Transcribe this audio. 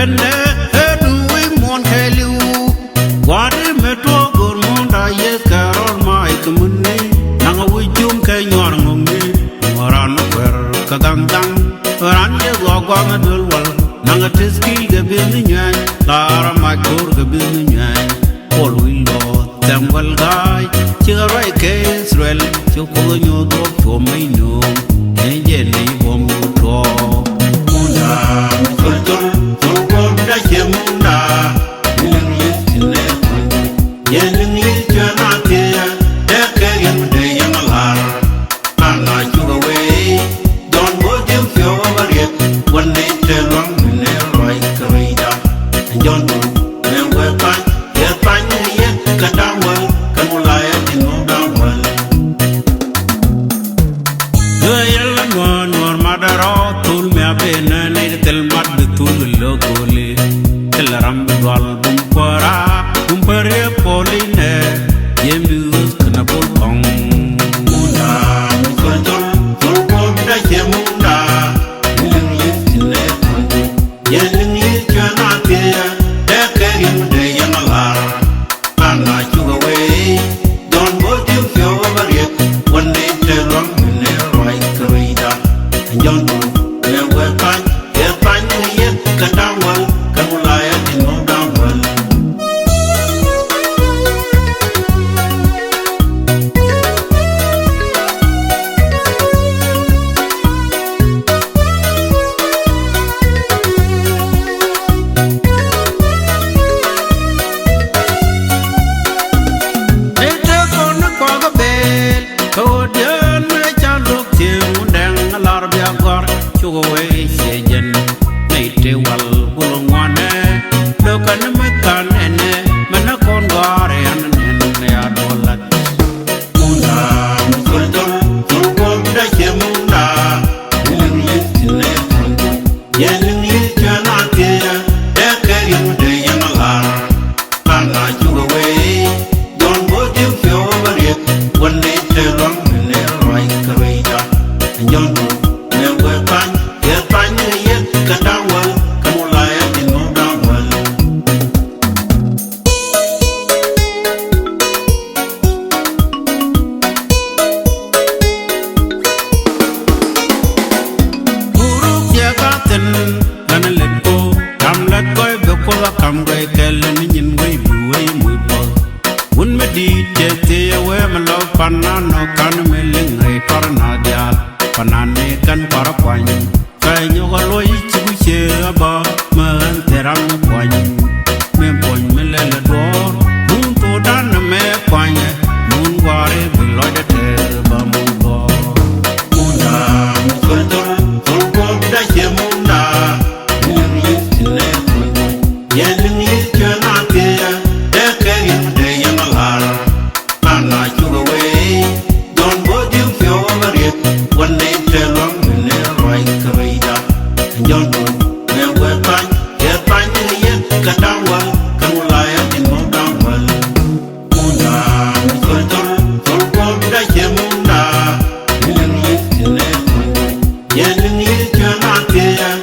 benne hedu we mon khelu wari metro gormonda ye karol mai kumni nanga wujum kay nyor ngongi moran per kagangdang ran ye gogong dul wal nanga tiski ge bin nyai lara ma kor ge bin nyai pol wi lo tambal gai chirai ke israel choko nyo do to mai no je ni bom to munda kultur kultur da chemunda ni ne ye ni chana te de ke yam de yam lar ana chuga we don go jem fyo over one day te long ne roi krida jon ne we pa ye pa ni ye ka da wa ka mu la ye ni no da wa ye yalla no nor madaro tul me abena ne tel mad tul lo gole tel ram dwal bum para bum pare poline yembu kana bol kong munda kultur kultur da chemunda Yening chana te de ke yim de yamalar ana chuga we don go tim fyo bare one day te long ne roi krida jon ne we pa ni ye ka dawal ka mulaya ni no dawal chugo we sejen nei te wal bulongwane lo kan me kan ene mana kon gore anen ne adolat munda kultur kultur da chemunda ni yening chana te de ke yim de yamalar ana chugo we don go tim fyo bare one day te long ne roi krida jon Gana let go, come let go, before I come great, tell any in way, way, we both. Wouldn't me deed, te away, my love, panano, can me ling, a tornadia, panane, can for a point. Try you always to share about man, there are no point. Me point me let it go, moon to done a me point, moon worry, below the table, moon go. Munda, kultur, kultur, da chemo. Yening chana te de ke yim de yamalar ana chuga we don go dim fyo bare one day te long ne roi krida jon ne we pa ni ye ka dawa ka mulaya ni no dawal munda kultur kultur da chemunda yening chana te